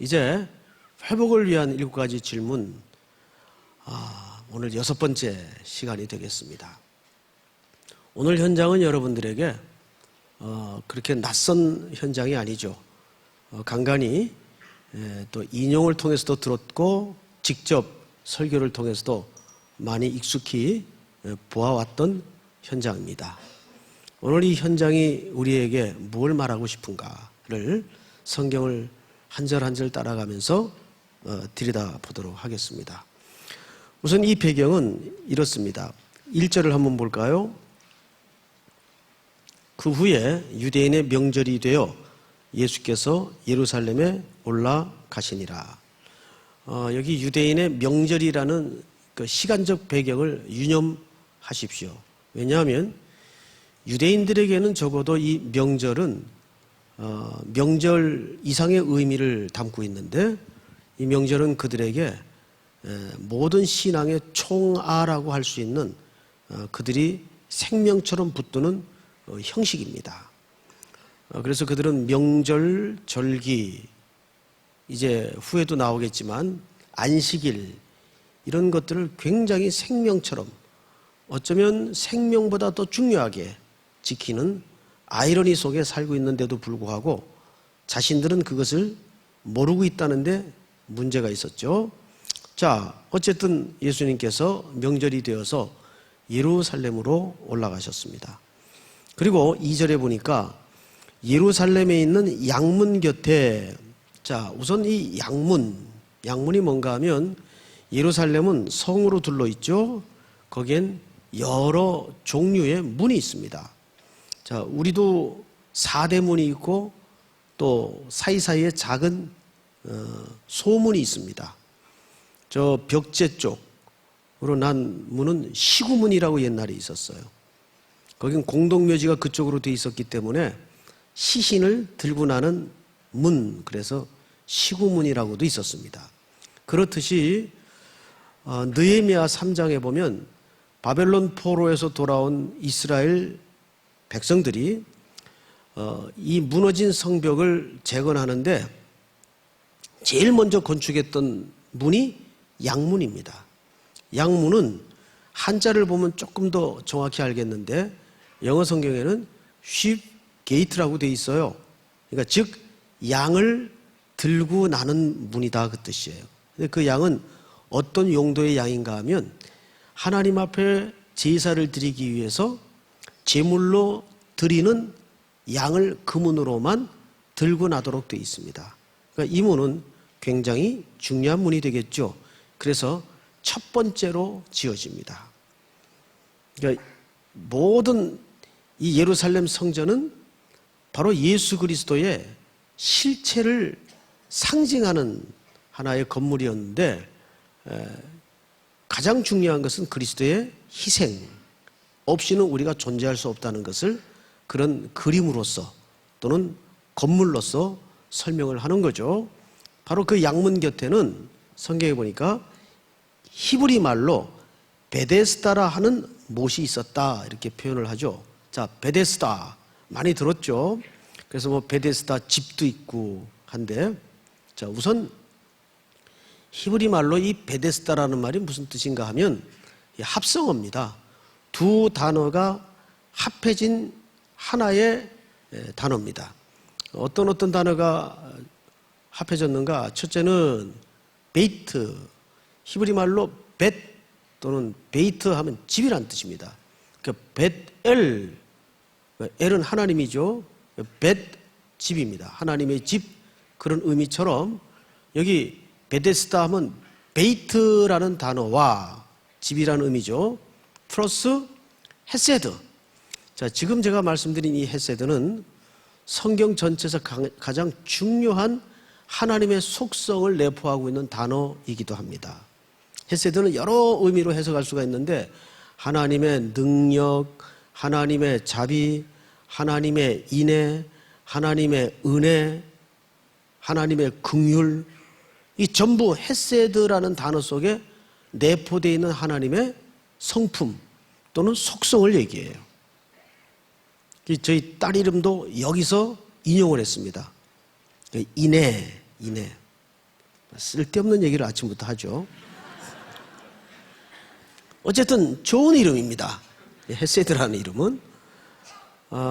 이제 회복을 위한 7가지 질문, 오늘 6번째 시간이 되겠습니다. 오늘 현장은 여러분들에게 그렇게 낯선 현장이 아니죠. 간간히 또 인용을 통해서도 들었고 직접 설교를 통해서도 많이 익숙히 보아왔던 현장입니다. 오늘 이 현장이 우리에게 뭘 말하고 싶은가를 성경을 한 절 한 절 따라가면서 들여다보도록 하겠습니다. 우선 이 배경은 이렇습니다. 1절을 한번 볼까요? 그 후에 유대인의 명절이 되어 예수께서 예루살렘에 올라가시니라. 여기 유대인의 명절이라는 그 시간적 배경을 유념하십시오. 왜냐하면 유대인들에게는 적어도 이 명절은 명절 이상의 의미를 담고 있는데, 이 명절은 그들에게 모든 신앙의 총아라고 할 수 있는 그들이 생명처럼 붙드는 형식입니다. 그래서 그들은 명절, 절기, 이제 후에도 나오겠지만 안식일, 이런 것들을 굉장히 생명처럼, 어쩌면 생명보다 더 중요하게 지키는 아이러니 속에 살고 있는데도 불구하고 자신들은 그것을 모르고 있다는데 문제가 있었죠. 자, 어쨌든 예수님께서 명절이 되어서 예루살렘으로 올라가셨습니다. 그리고 2절에 보니까 예루살렘에 있는 양문 곁에, 자, 우선 이 양문이 뭔가 하면 예루살렘은 성으로 둘러있죠. 거기엔 여러 종류의 문이 있습니다. 자, 우리도 4대 문이 있고 또 사이사이에 작은 소문이 있습니다. 저 벽제 쪽으로 난 문은 시구문이라고 옛날에 있었어요. 거긴 공동묘지가 그쪽으로 돼 있었기 때문에 시신을 들고 나는 문, 그래서 시구문이라고도 있었습니다. 그렇듯이 느헤미야 3장에 보면 바벨론 포로에서 돌아온 이스라엘 백성들이 이 무너진 성벽을 재건하는데 제일 먼저 건축했던 문이 양문입니다. 양문은 한자를 보면 조금 더 정확히 알겠는데 영어 성경에는 sheep gate라고 되어 있어요. 그러니까 즉 양을 들고 나는 문이다, 그 뜻이에요. 근데 그 양은 어떤 용도의 양인가 하면 하나님 앞에 제사를 드리기 위해서 제물로 드리는 양을 그 문으로만 들고 나도록 되어 있습니다. 그러니까 이 문은 굉장히 중요한 문이 되겠죠. 그래서 첫 번째로 지어집니다. 그러니까 모든 이 예루살렘 성전은 바로 예수 그리스도의 실체를 상징하는 하나의 건물이었는데, 가장 중요한 것은 그리스도의 희생 없이는 우리가 존재할 수 없다는 것을 그런 그림으로서 또는 건물로서 설명을 하는 거죠. 바로 그 양문 곁에는 성경에 보니까 히브리 말로 베데스다라 하는 못이 있었다, 이렇게 표현을 하죠. 자, 베데스다 많이 들었죠. 그래서 뭐 베데스다 집도 있고 한데, 자, 우선 히브리 말로 이 베데스다라는 말이 무슨 뜻인가 하면 합성어입니다. 두 단어가 합해진 하나의 단어입니다. 어떤 단어가 합해졌는가? 첫째는 베이트, 히브리 말로 벳 또는 베이트 하면 집이란 뜻입니다. 그러니까 벳엘, 엘은 하나님이죠. 벳, 집입니다. 하나님의 집, 그런 의미처럼 여기 베데스다 하면 베이트라는 단어와 집이라는 의미죠. 플러스 헤세드. 자, 지금 제가 말씀드린 이 헤세드는 성경 전체에서 가장 중요한 하나님의 속성을 내포하고 있는 단어이기도 합니다. 헤세드는 여러 의미로 해석할 수가 있는데, 하나님의 능력, 하나님의 자비, 하나님의 인애, 하나님의 은혜, 하나님의 긍휼, 이 전부 헤세드라는 단어 속에 내포되어 있는 하나님의 성품 또는 속성을 얘기해요. 저희 딸 이름도 여기서 인용을 했습니다. 인애. 쓸데없는 얘기를 아침부터 하죠. 어쨌든 좋은 이름입니다. 헤세드라는 이름은.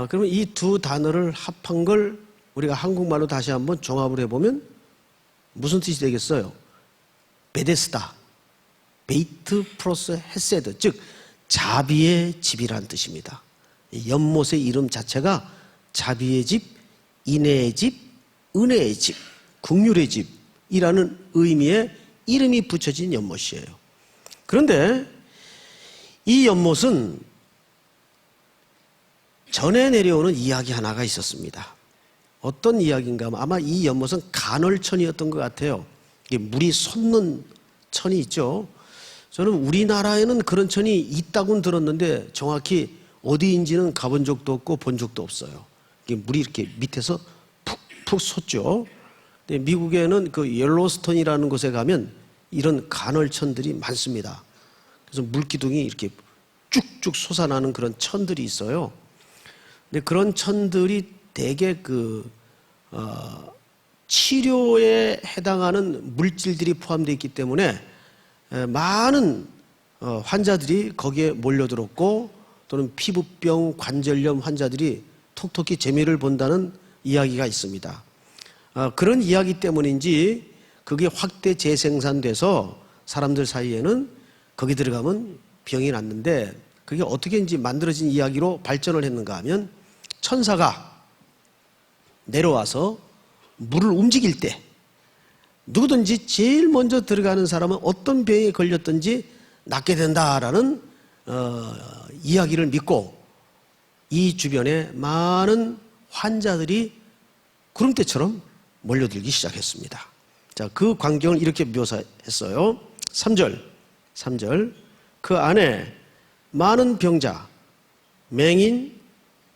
그러면 이 두 단어를 합한 걸 우리가 한국말로 다시 한번 종합을 해보면 무슨 뜻이 되겠어요? 베데스다, 베이트 플러스 헤세드, 즉 자비의 집이라는 뜻입니다. 연못의 이름 자체가 자비의 집, 인애의 집, 은혜의 집, 긍휼의 집이라는 의미의 이름이 붙여진 연못이에요. 그런데 이 연못은 전에 내려오는 이야기 하나가 있었습니다. 어떤 이야기인가 하면 아마 이 연못은 간헐천이었던 것 같아요. 이게 물이 솟는 천이 있죠. 저는 우리나라에는 그런 천이 있다고는 들었는데 정확히 어디인지는 가본 적도 없고 본 적도 없어요. 이게 물이 이렇게 밑에서 푹푹 솟죠. 근데 미국에는 그 옐로스톤이라는 곳에 가면 이런 간헐천들이 많습니다. 그래서 물기둥이 이렇게 쭉쭉 솟아나는 그런 천들이 있어요. 근데 그런 천들이 대개 치료에 해당하는 물질들이 포함되어 있기 때문에 많은 환자들이 거기에 몰려들었고 또는 피부병, 관절염 환자들이 톡톡히 재미를 본다는 이야기가 있습니다. 그런 이야기 때문인지 그게 확대 재생산돼서 사람들 사이에는 거기 들어가면 병이 났는데 그게 어떻게 이제 만들어진 이야기로 발전을 했는가 하면 천사가 내려와서 물을 움직일 때 누구든지 제일 먼저 들어가는 사람은 어떤 병에 걸렸든지 낫게 된다라는 이야기를 믿고 이 주변에 많은 환자들이 구름대처럼 몰려들기 시작했습니다. 자, 그 광경을 이렇게 묘사했어요. 3절 그 안에 많은 병자, 맹인,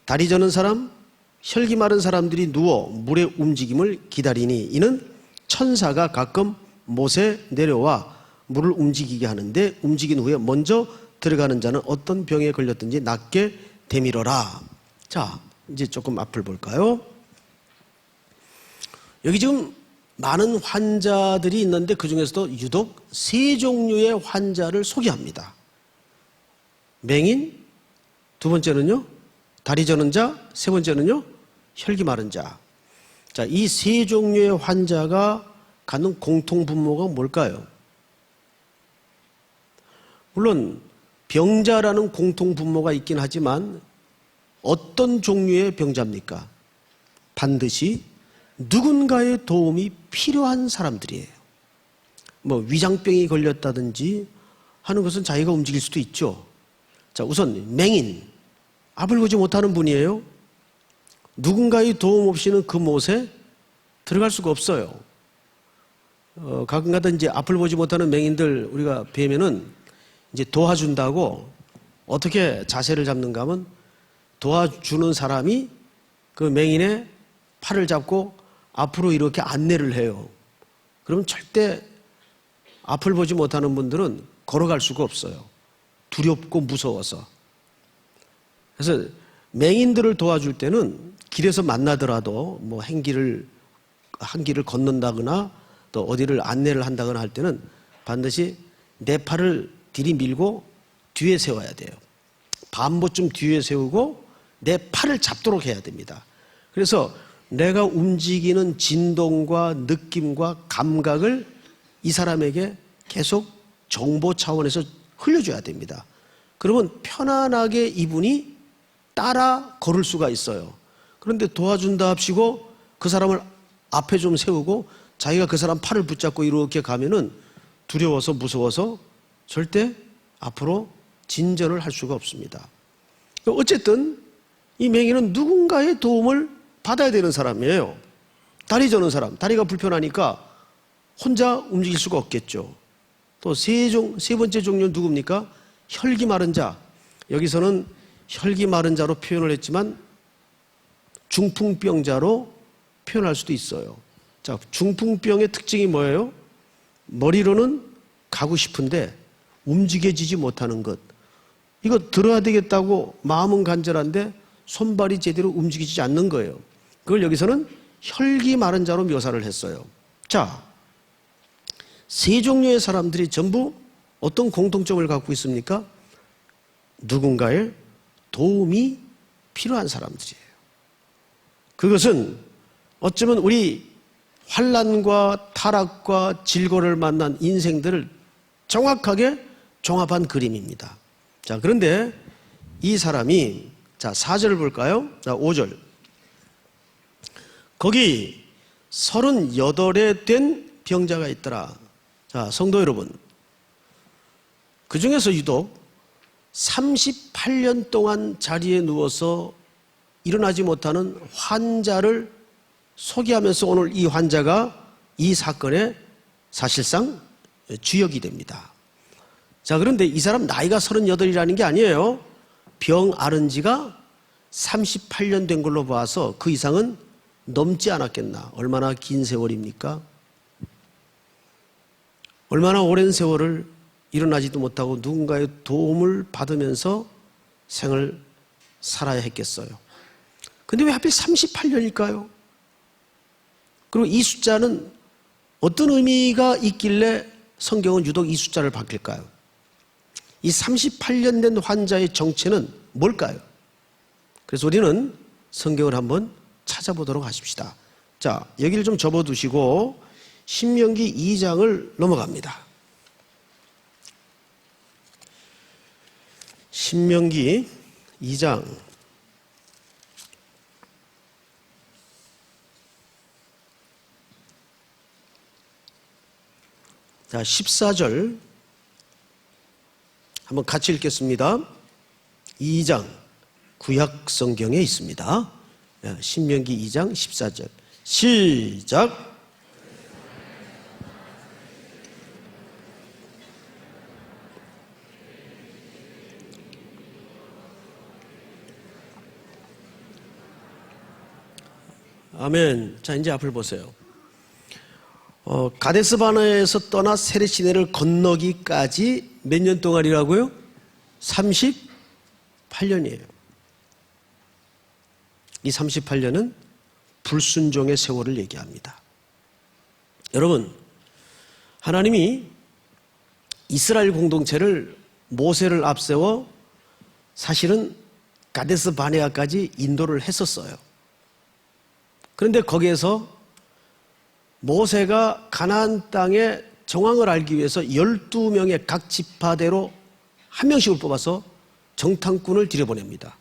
다리 저는 사람, 혈기 마른 사람들이 누워 물의 움직임을 기다리니 이는 천사가 가끔 못에 내려와 물을 움직이게 하는데 움직인 후에 먼저 들어가는 자는 어떤 병에 걸렸든지 낫게 되밀어라. 자, 이제 조금 앞을 볼까요? 여기 지금 많은 환자들이 있는데 그 중에서도 유독 세 종류의 환자를 소개합니다. 맹인, 두 번째는요 다리 저는 자, 세 번째는요 혈기 마른 자. 자, 이 세 종류의 환자가 갖는 공통 분모가 뭘까요? 물론 병자라는 공통 분모가 있긴 하지만 어떤 종류의 병자입니까? 반드시 누군가의 도움이 필요한 사람들이에요. 뭐 위장병이 걸렸다든지 하는 것은 자기가 움직일 수도 있죠. 자, 우선 맹인, 앞을 보지 못하는 분이에요. 누군가의 도움 없이는 그 못에 들어갈 수가 없어요. 가끔가다 이제 앞을 보지 못하는 맹인들 우리가 뵈면은 이제 도와준다고 어떻게 자세를 잡는가 하면 도와주는 사람이 그 맹인의 팔을 잡고 앞으로 이렇게 안내를 해요. 그러면 절대 앞을 보지 못하는 분들은 걸어갈 수가 없어요. 두렵고 무서워서. 그래서 맹인들을 도와줄 때는 길에서 만나더라도 뭐 한 길을 건넌다거나 또 어디를 안내를 한다거나 할 때는 반드시 내 팔을 들이밀고 뒤에 세워야 돼요. 반보쯤 뒤에 세우고 내 팔을 잡도록 해야 됩니다. 그래서 내가 움직이는 진동과 느낌과 감각을 이 사람에게 계속 정보 차원에서 흘려줘야 됩니다. 그러면 편안하게 이분이 따라 걸을 수가 있어요. 그런데 도와준다 합시고 그 사람을 앞에 좀 세우고 자기가 그 사람 팔을 붙잡고 이렇게 가면은 두려워서 무서워서 절대 앞으로 진전을 할 수가 없습니다. 어쨌든 이 맹인은 누군가의 도움을 받아야 되는 사람이에요. 다리 저는 사람, 다리가 불편하니까 혼자 움직일 수가 없겠죠. 또 세 번째 종류는 누굽니까? 혈기 마른 자. 여기서는 혈기 마른 자로 표현을 했지만 중풍병자로 표현할 수도 있어요. 자, 중풍병의 특징이 뭐예요? 머리로는 가고 싶은데 움직여지지 못하는 것. 이거 들어야 되겠다고 마음은 간절한데 손발이 제대로 움직이지 않는 거예요. 그걸 여기서는 혈기 마른 자로 묘사를 했어요. 자, 세 종류의 사람들이 전부 어떤 공통점을 갖고 있습니까? 누군가의 도움이 필요한 사람들이에요. 그것은 어쩌면 우리 환난과 타락과 질고를 만난 인생들을 정확하게 종합한 그림입니다. 자, 그런데 이 사람이, 자, 4절을 볼까요? 자, 5절. 거기 38에 된 병자가 있더라. 자, 성도 여러분, 그 중에서 유독 38년 동안 자리에 누워서 일어나지 못하는 환자를 소개하면서 오늘 이 환자가 이 사건의 사실상 주역이 됩니다. 자, 그런데 이 사람 나이가 38이라는 게 아니에요. 병 앓은 지가 38년 된 걸로 봐서 그 이상은 넘지 않았겠나. 얼마나 긴 세월입니까? 얼마나 오랜 세월을 일어나지도 못하고 누군가의 도움을 받으면서 생을 살아야 했겠어요. 근데 왜 하필 38년일까요? 그리고 이 숫자는 어떤 의미가 있길래 성경은 유독 이 숫자를 바뀔까요? 이 38년 된 환자의 정체는 뭘까요? 그래서 우리는 성경을 한번 찾아보도록 하십시다. 자, 여기를 좀 접어두시고 신명기 2장을 넘어갑니다. 신명기 2장 자, 14절 한번 같이 읽겠습니다. 2장 구약 성경에 있습니다. 신명기 2장 14절 시작. 아멘. 자, 이제 앞을 보세요. 가데스 바네아에서 떠나 세렛 시내를 건너기까지 몇 년 동안이라고요? 38년이에요. 이 38년은 불순종의 세월을 얘기합니다. 여러분, 하나님이 이스라엘 공동체를 모세를 앞세워 사실은 가데스 바네아까지 인도를 했었어요. 그런데 거기에서 모세가 가나안 땅의 정황을 알기 위해서 12명의 각 지파대로 한 명씩을 뽑아서 정탐꾼을 들여보냅니다.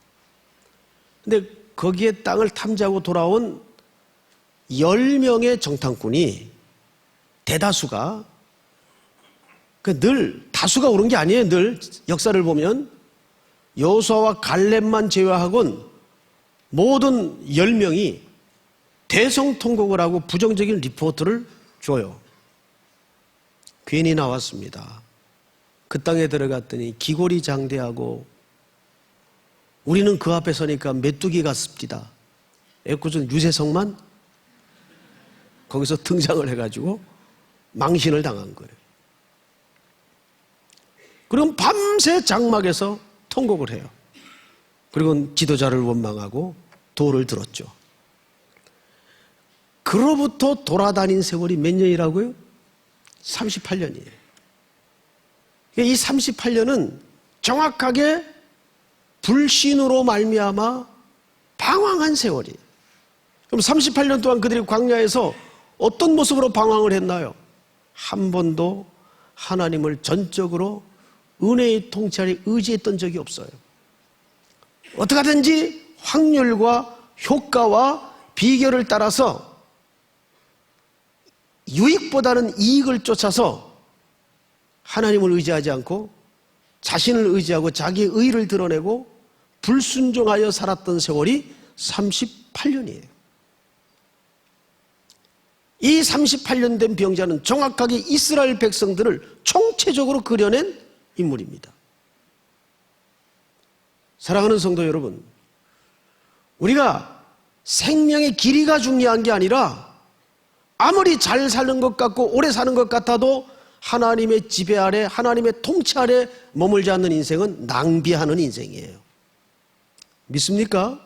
그런데 거기에 땅을 탐지하고 돌아온 10명의 정탐꾼이 대다수가 늘 다수가 오른 게 아니에요. 늘 역사를 보면 여호수아와 갈렙만 제외하고는 모든 10명이 대성통곡을 하고 부정적인 리포트를 줘요. 괜히 나왔습니다. 그 땅에 들어갔더니 기골이 장대하고 우리는 그 앞에 서니까 메뚜기 같습니다. 애꿎은 유재석만 거기서 등장을 해가지고 망신을 당한 거예요. 그럼 밤새 장막에서 통곡을 해요. 그리고 지도자를 원망하고 도를 들었죠. 그로부터 돌아다닌 세월이 몇 년이라고요? 38년이에요. 이 38년은 정확하게 불신으로 말미암아 방황한 세월이에요. 그럼 38년 동안 그들이 광야에서 어떤 모습으로 방황을 했나요? 한 번도 하나님을 전적으로 은혜의 통치 아래 의지했던 적이 없어요. 어떻게 하든지 확률과 효과와 비결을 따라서 유익보다는 이익을 쫓아서 하나님을 의지하지 않고 자신을 의지하고 자기의 의를 드러내고 불순종하여 살았던 세월이 38년이에요. 이 38년 된 병자는 정확하게 이스라엘 백성들을 총체적으로 그려낸 인물입니다. 사랑하는 성도 여러분, 우리가 생명의 길이가 중요한 게 아니라 아무리 잘 사는 것 같고 오래 사는 것 같아도 하나님의 지배 아래, 하나님의 통치 아래 머물지 않는 인생은 낭비하는 인생이에요. 믿습니까?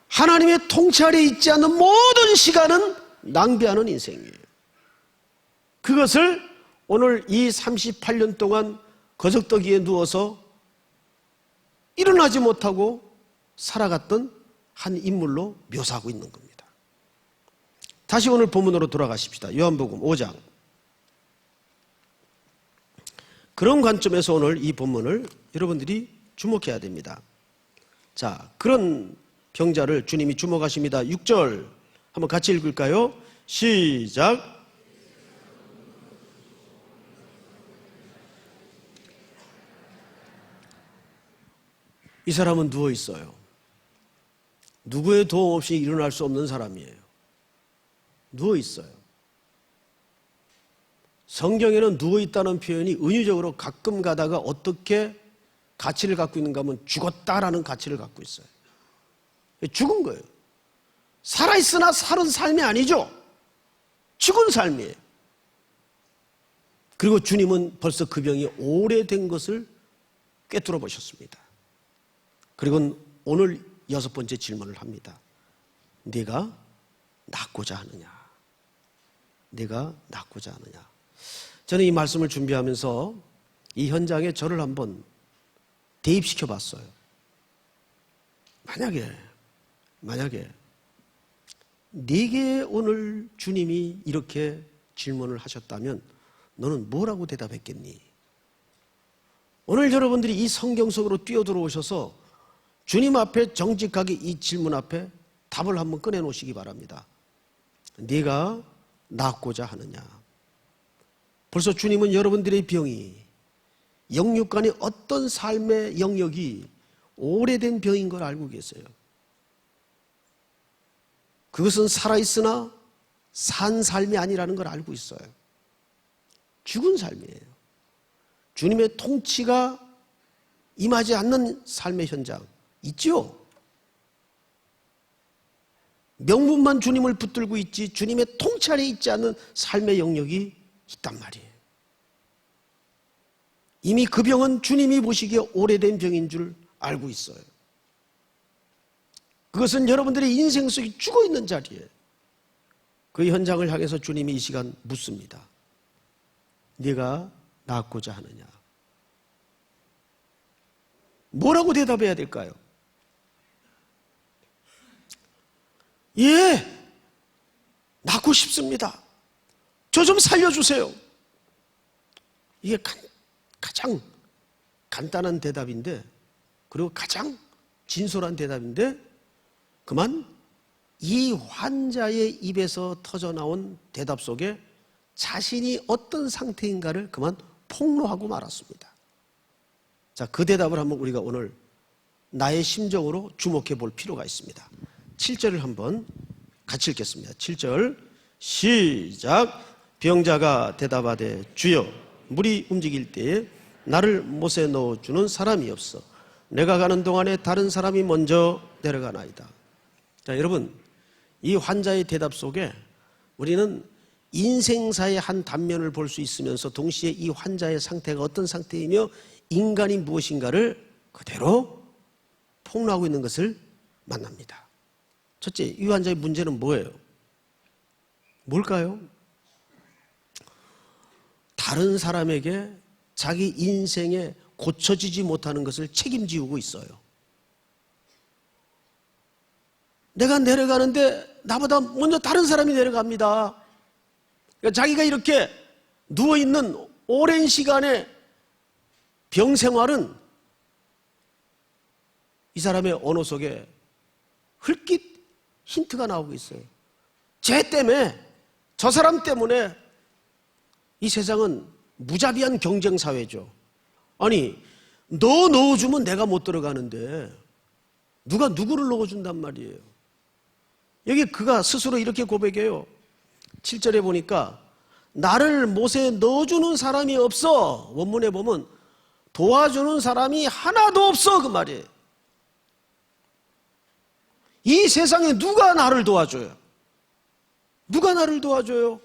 하나님의 통치 아래 있지 않는 모든 시간은 낭비하는 인생이에요. 그것을 오늘 이 38년 동안 거적더기에 누워서 일어나지 못하고 살아갔던 한 인물로 묘사하고 있는 겁니다. 다시 오늘 본문으로 돌아가십시다. 요한복음 5장. 그런 관점에서 오늘 이 본문을 여러분들이 주목해야 됩니다. 자, 그런 병자를 주님이 주목하십니다. 6절 한번 같이 읽을까요? 시작. 이 사람은 누워 있어요. 누구의 도움 없이 일어날 수 없는 사람이에요. 누워 있어요. 성경에는 누워 있다는 표현이 은유적으로 가끔 가다가 어떻게 가치를 갖고 있는가 하면 죽었다라는 가치를 갖고 있어요. 죽은 거예요. 살아있으나 살은 삶이 아니죠. 죽은 삶이에요. 그리고 주님은 벌써 그 병이 오래된 것을 꿰뚫어 보셨습니다. 그리고 오늘 6번째 질문을 합니다. 네가 낫고자 하느냐? 네가 낫고자 하느냐? 저는 이 말씀을 준비하면서 이 현장에 저를 한번 대입시켜 봤어요. 만약에 네게 오늘 주님이 이렇게 질문을 하셨다면 너는 뭐라고 대답했겠니? 오늘 여러분들이 이 성경 속으로 뛰어들어오셔서 주님 앞에 정직하게 이 질문 앞에 답을 한번 꺼내놓으시기 바랍니다. 네가 낫고자 하느냐? 벌써 주님은 여러분들의 병이 영육간의 어떤 삶의 영역이 오래된 병인 걸 알고 계세요. 그것은 살아있으나 산 삶이 아니라는 걸 알고 있어요. 죽은 삶이에요. 주님의 통치가 임하지 않는 삶의 현장 있죠? 명분만 주님을 붙들고 있지 주님의 통치 아래 있지 않는 삶의 영역이 있단 말이에요. 이미 그 병은 주님이 보시기에 오래된 병인 줄 알고 있어요. 그것은 여러분들의 인생 속에 죽어있는 자리에 그 현장을 향해서 주님이 이 시간 묻습니다. 네가 낫고자 하느냐? 뭐라고 대답해야 될까요? 예, 낫고 싶습니다. 저 좀 살려주세요. 이게 가장 간단한 대답인데, 그리고 가장 진솔한 대답인데, 그만 이 환자의 입에서 터져나온 대답 속에 자신이 어떤 상태인가를 그만 폭로하고 말았습니다. 자, 그 대답을 한번 우리가 오늘 나의 심정으로 주목해 볼 필요가 있습니다. 7절을 한번 같이 읽겠습니다. 7절 시작. 병자가 대답하되 주여, 물이 움직일 때에 나를 못에 넣어주는 사람이 없어 내가 가는 동안에 다른 사람이 먼저 내려가나이다. 자, 여러분, 이 환자의 대답 속에 우리는 인생사의 한 단면을 볼 수 있으면서 동시에 이 환자의 상태가 어떤 상태이며 인간이 무엇인가를 그대로 폭로하고 있는 것을 만납니다. 첫째, 이 환자의 문제는 뭐예요? 뭘까요? 다른 사람에게 자기 인생에 고쳐지지 못하는 것을 책임지우고 있어요. 내가 내려가는데 나보다 먼저 다른 사람이 내려갑니다. 그러니까 자기가 이렇게 누워있는 오랜 시간의 병생활은 이 사람의 언어 속에 흘낏 힌트가 나오고 있어요. 쟤 때문에, 저 사람 때문에 이 세상은 무자비한 경쟁사회죠. 아니, 너 넣어주면 내가 못 들어가는데 누가 누구를 넣어준단 말이에요. 여기 그가 스스로 이렇게 고백해요. 7절에 보니까 나를 못에 넣어주는 사람이 없어. 원문에 보면 도와주는 사람이 하나도 없어, 그 말이에요. 이 세상에 누가 나를 도와줘요? 누가 나를 도와줘요?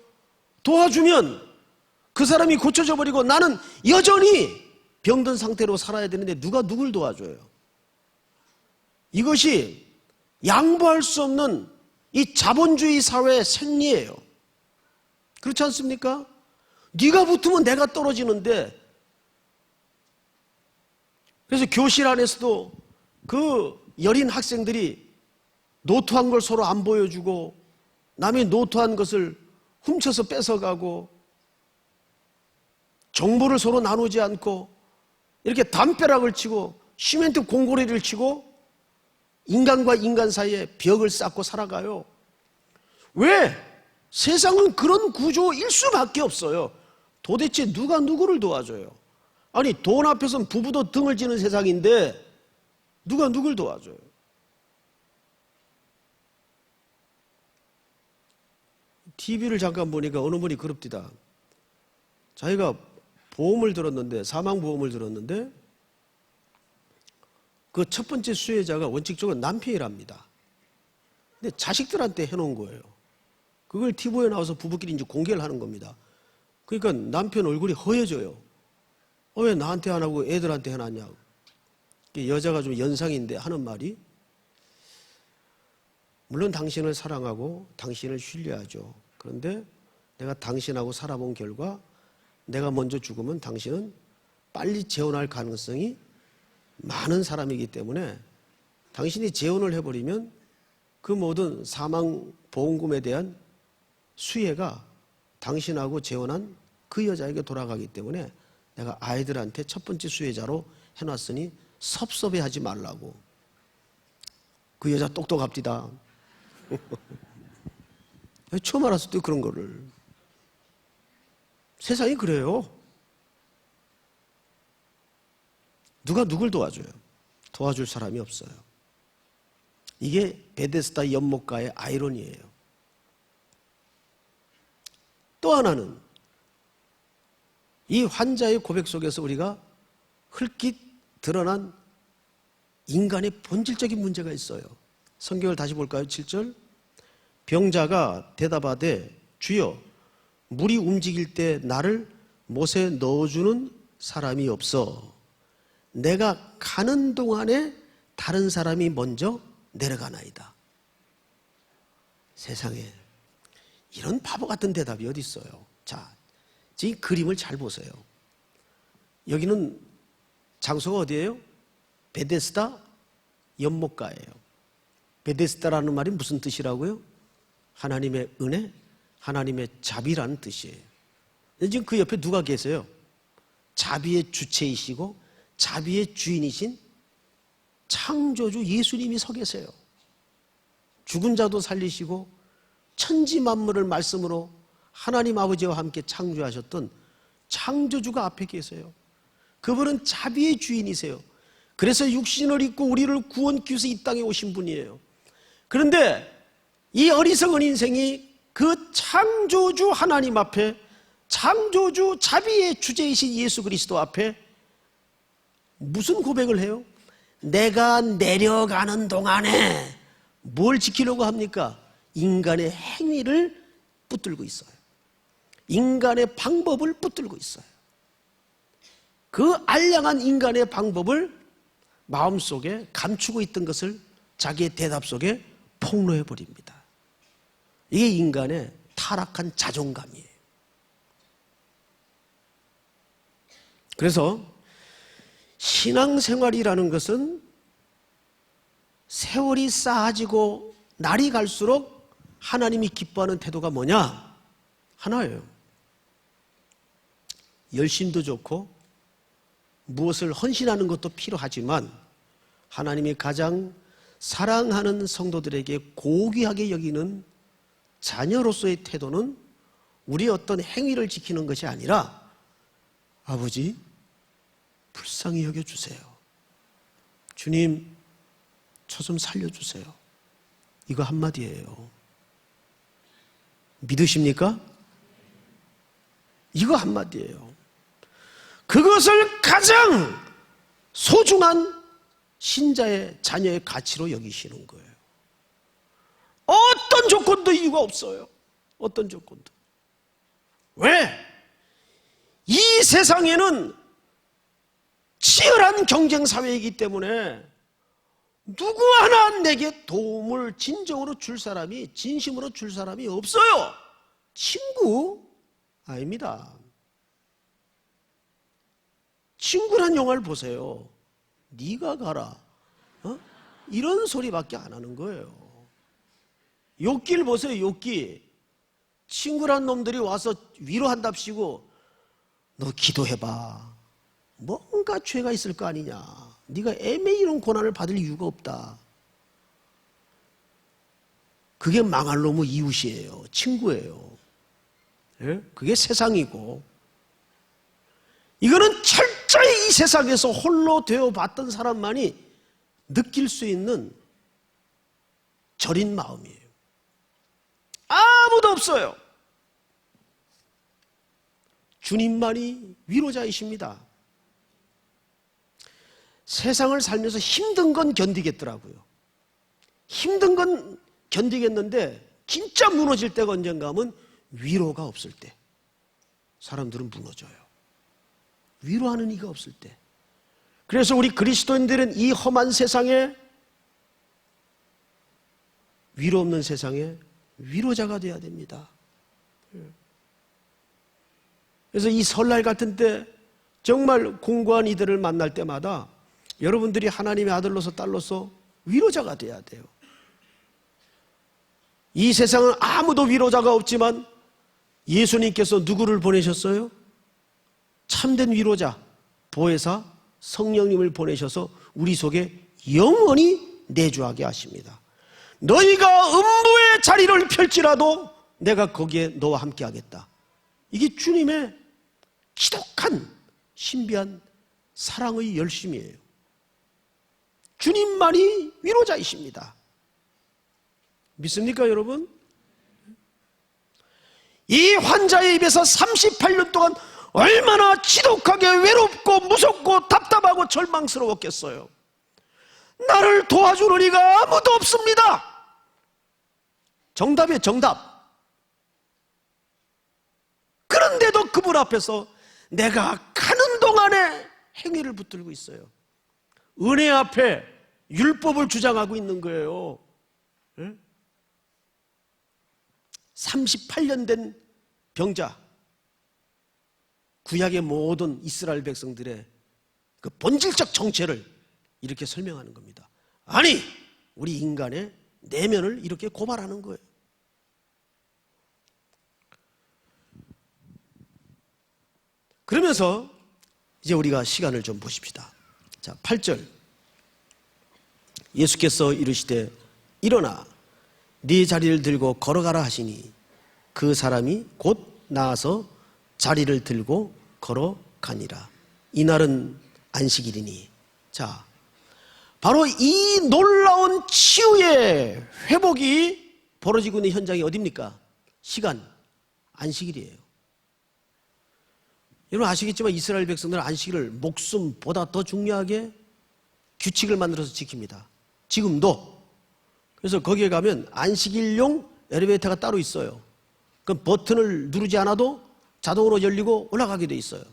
도와주면 그 사람이 고쳐져 버리고 나는 여전히 병든 상태로 살아야 되는데 누가 누굴 도와줘요? 이것이 양보할 수 없는 이 자본주의 사회의 생리예요. 그렇지 않습니까? 네가 붙으면 내가 떨어지는데. 그래서 교실 안에서도 그 여린 학생들이 노트한 걸 서로 안 보여주고 남이 노트한 것을 훔쳐서 뺏어가고 정보를 서로 나누지 않고 이렇게 담벼락을 치고 시멘트 공고리를 치고 인간과 인간 사이에 벽을 쌓고 살아가요. 왜? 세상은 그런 구조일 수밖에 없어요. 도대체 누가 누구를 도와줘요? 아니, 돈 앞에서는 부부도 등을 지는 세상인데 누가 누굴 도와줘요? TV를 잠깐 보니까 어느 분이 그럽디다. 자기가 보험을 들었는데, 사망보험을 들었는데 그 첫 번째 수혜자가 원칙적으로 남편이랍니다. 근데 자식들한테 해놓은 거예요. 그걸 TV에 나와서 부부끼리 이제 공개를 하는 겁니다. 그러니까 남편 얼굴이 허해져요. 왜 나한테 안 하고 애들한테 해놨냐고. 여자가 좀 연상인데 하는 말이, 물론 당신을 사랑하고 당신을 신뢰하죠. 그런데 내가 당신하고 살아본 결과 내가 먼저 죽으면 당신은 빨리 재혼할 가능성이 많은 사람이기 때문에 당신이 재혼을 해버리면 그 모든 사망보험금에 대한 수혜가 당신하고 재혼한 그 여자에게 돌아가기 때문에 내가 아이들한테 첫 번째 수혜자로 해놨으니 섭섭해하지 말라고. 그 여자 똑똑합디다. 처음 알았을 때 그런 거를. 세상이 그래요. 누가 누굴 도와줘요? 도와줄 사람이 없어요. 이게 베데스다 연못가의 아이러니예요. 또 하나는 이 환자의 고백 속에서 우리가 흘낏 드러난 인간의 본질적인 문제가 있어요. 성경을 다시 볼까요? 7절. 병자가 대답하되 주여, 물이 움직일 때 나를 못에 넣어주는 사람이 없어. 내가 가는 동안에 다른 사람이 먼저 내려가나이다. 세상에 이런 바보 같은 대답이 어디 있어요? 자, 이 그림을 잘 보세요. 여기는 장소가 어디예요? 베데스다 연못가예요. 베데스다라는 말이 무슨 뜻이라고요? 하나님의 은혜, 하나님의 자비라는 뜻이에요. 지금 그 옆에 누가 계세요? 자비의 주체이시고 자비의 주인이신 창조주 예수님이 서 계세요. 죽은 자도 살리시고 천지 만물을 말씀으로 하나님 아버지와 함께 창조하셨던 창조주가 앞에 계세요. 그분은 자비의 주인이세요. 그래서 육신을 입고 우리를 구원하기 위해서 이 땅에 오신 분이에요. 그런데 이 어리석은 인생이 그 창조주 하나님 앞에, 창조주 자비의 주제이신 예수 그리스도 앞에 무슨 고백을 해요? 내가 내려가는 동안에 뭘 지키려고 합니까? 인간의 행위를 붙들고 있어요. 인간의 방법을 붙들고 있어요. 그 알량한 인간의 방법을 마음속에 감추고 있던 것을 자기의 대답 속에 폭로해버립니다. 이게 인간의 타락한 자존감이에요. 그래서 신앙생활이라는 것은 세월이 쌓아지고 날이 갈수록 하나님이 기뻐하는 태도가 뭐냐? 하나예요. 열심도 좋고 무엇을 헌신하는 것도 필요하지만 하나님이 가장 사랑하는 성도들에게 고귀하게 여기는 자녀로서의 태도는 우리의 어떤 행위를 지키는 것이 아니라, 아버지 불쌍히 여겨주세요. 주님 저 좀 살려주세요. 이거 한마디예요. 믿으십니까? 이거 한마디예요. 그것을 가장 소중한 신자의 자녀의 가치로 여기시는 거예요. 어떤 조건도 이유가 없어요. 어떤 조건도. 왜? 이 세상에는 치열한 경쟁 사회이기 때문에 누구 하나 내게 도움을 진정으로 줄 사람이, 진심으로 줄 사람이 없어요. 친구? 아닙니다. 친구란 영화를 보세요. 네가 가라. 이런 소리밖에 안 하는 거예요. 욥기를 보세요. 욥기. 친구란 놈들이 와서 위로한답시고 너 기도해봐. 뭔가 죄가 있을 거 아니냐. 네가 애매히 이런 고난을 받을 이유가 없다. 그게 망할 놈의 이웃이에요. 친구예요. 예? 그게 세상이고, 이거는 철저히 이 세상에서 홀로 되어 봤던 사람만이 느낄 수 있는 저린 마음이에요. 아무도 없어요. 주님만이 위로자이십니다. 세상을 살면서 힘든 건 견디겠더라고요. 힘든 건 견디겠는데 진짜 무너질 때가 언젠가 하면 위로가 없을 때 사람들은 무너져요. 위로하는 이가 없을 때. 그래서 우리 그리스도인들은 이 험한 세상에, 위로 없는 세상에 위로자가 되어야 됩니다. 그래서 이 설날 같은 때 정말 공고한 이들을 만날 때마다 여러분들이 하나님의 아들로서 딸로서 위로자가 되어야 돼요. 이 세상은 아무도 위로자가 없지만 예수님께서 누구를 보내셨어요? 참된 위로자, 보혜사, 성령님을 보내셔서 우리 속에 영원히 내주하게 하십니다. 너희가 음부의 자리를 펼지라도 내가 거기에 너와 함께 하겠다. 이게 주님의 지독한 신비한 사랑의 열심이에요. 주님만이 위로자이십니다. 믿습니까, 여러분? 이 환자의 입에서 38년 동안 얼마나 지독하게 외롭고 무섭고 답답하고 절망스러웠겠어요. 나를 도와주는 이가 아무도 없습니다. 정답이에요, 정답. 그런데도 그분 앞에서 내가 가는 동안에 행위를 붙들고 있어요. 은혜 앞에 율법을 주장하고 있는 거예요. 38년 된 병자, 구약의 모든 이스라엘 백성들의 그 본질적 정체를 이렇게 설명하는 겁니다. 아니, 우리 인간의 내면을 이렇게 고발하는 거예요. 그러면서 이제 우리가 시간을 좀 보십시다. 자, 8절. 예수께서 이르시되 일어나 네 자리를 들고 걸어가라 하시니 그 사람이 곧 나아서 자리를 들고 걸어가니라. 이날은 안식일이니. 자, 바로 이 놀라운 치유의 회복이 벌어지고 있는 현장이 어디입니까? 시간, 안식일이에요. 여러분 아시겠지만 이스라엘 백성들은 안식일을 목숨보다 더 중요하게 규칙을 만들어서 지킵니다. 지금도. 그래서 거기에 가면 안식일용 엘리베이터가 따로 있어요. 그 버튼을 누르지 않아도 자동으로 열리고 올라가게 돼 있어요.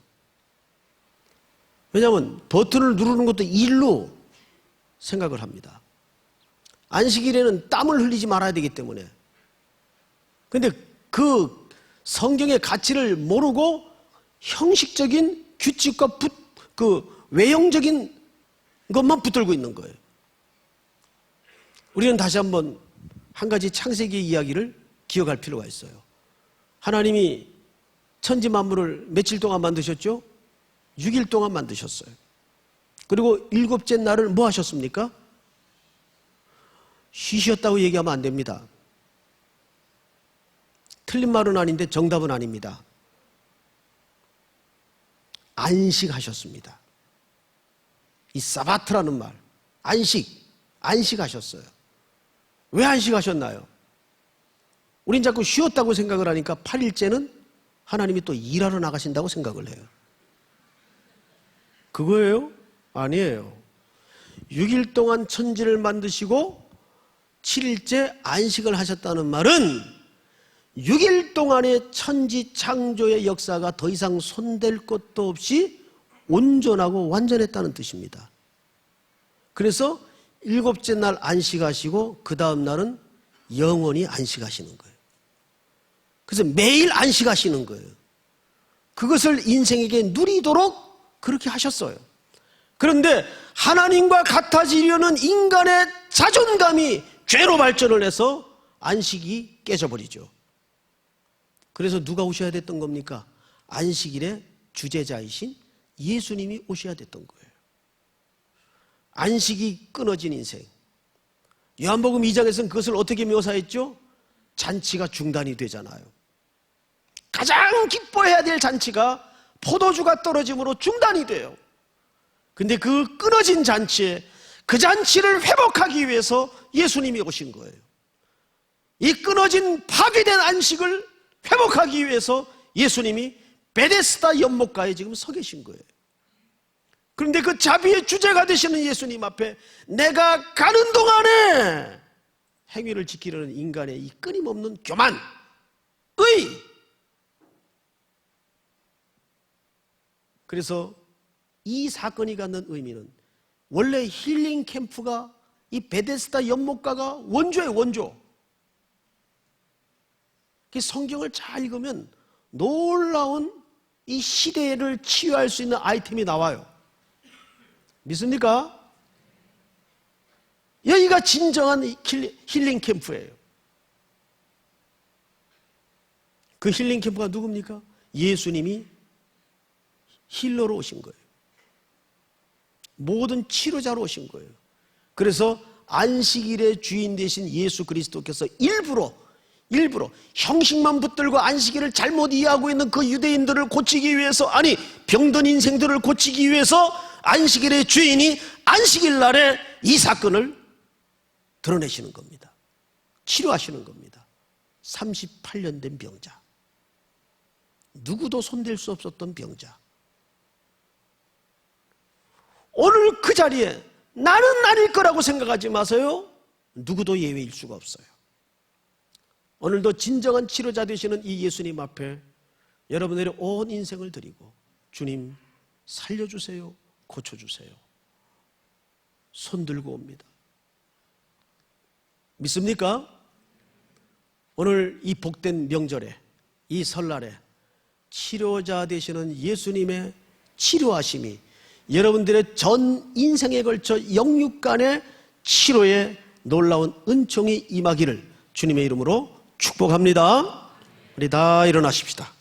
왜냐하면 버튼을 누르는 것도 일로 생각을 합니다. 안식일에는 땀을 흘리지 말아야 되기 때문에. 그런데 그 성경의 가치를 모르고 형식적인 규칙과 그 외형적인 것만 붙들고 있는 거예요. 우리는 다시 한번 한 가지 창세기의 이야기를 기억할 필요가 있어요. 하나님이 천지 만물을 며칠 동안 만드셨죠? 6일 동안 만드셨어요. 그리고 7째 날을 뭐 하셨습니까? 쉬셨다고 얘기하면 안 됩니다. 틀린 말은 아닌데 정답은 아닙니다. 안식하셨습니다. 이 사바트라는 말, 안식하셨어요. 왜 안식하셨나요? 우린 자꾸 쉬었다고 생각을 하니까 8일째는 하나님이 또 일하러 나가신다고 생각을 해요. 그거예요? 아니에요. 6일 동안 천지를 만드시고 7일째 안식을 하셨다는 말은 6일 동안의 천지 창조의 역사가 더 이상 손댈 것도 없이 온전하고 완전했다는 뜻입니다. 그래서 7째 날 안식하시고 그 다음 날은 영원히 안식하시는 거예요. 그래서 매일 안식하시는 거예요. 그것을 인생에게 누리도록 그렇게 하셨어요. 그런데 하나님과 같아지려는 인간의 자존감이 죄로 발전을 해서 안식이 깨져버리죠. 그래서 누가 오셔야 됐던 겁니까? 안식일의 주재자이신 예수님이 오셔야 됐던 거예요. 안식이 끊어진 인생. 요한복음 2장에서는 그것을 어떻게 묘사했죠? 잔치가 중단이 되잖아요. 가장 기뻐해야 될 잔치가 포도주가 떨어짐으로 중단이 돼요. 근데 그 끊어진 잔치에 그 잔치를 회복하기 위해서 예수님이 오신 거예요. 이 끊어진 파괴된 안식을 회복하기 위해서 예수님이 베데스다 연못가에 지금 서 계신 거예요. 그런데 그 자비의 주제가 되시는 예수님 앞에 내가 가는 동안에 행위를 지키려는 인간의 이 끊임없는 교만, 의. 그래서 이 사건이 갖는 의미는 원래 힐링 캠프가 이 베데스다 연못가가 원조예요, 원조. 성경을 잘 읽으면 놀라운 이 시대를 치유할 수 있는 아이템이 나와요. 믿습니까? 여기가 진정한 힐링 캠프예요. 그 힐링 캠프가 누굽니까? 예수님이 힐러로 오신 거예요. 모든 치료자로 오신 거예요. 그래서 안식일의 주인 되신 예수 그리스도께서 일부러 형식만 붙들고 안식일을 잘못 이해하고 있는 그 유대인들을 고치기 위해서, 아니 병든 인생들을 고치기 위해서 안식일의 주인이 안식일 날에 이 사건을 드러내시는 겁니다. 치료하시는 겁니다. 38년 된 병자, 누구도 손댈 수 없었던 병자, 오늘 그 자리에 나는 아닐 거라고 생각하지 마세요. 누구도 예외일 수가 없어요. 오늘도 진정한 치료자 되시는 이 예수님 앞에 여러분들의 온 인생을 드리고, 주님 살려주세요, 고쳐주세요, 손 들고 옵니다. 믿습니까? 오늘 이 복된 명절에, 이 설날에 치료자 되시는 예수님의 치료하심이 여러분들의 전 인생에 걸쳐 영육간의 치료에 놀라운 은총이 임하기를 주님의 이름으로 축복합니다. 우리 다 일어나십시다.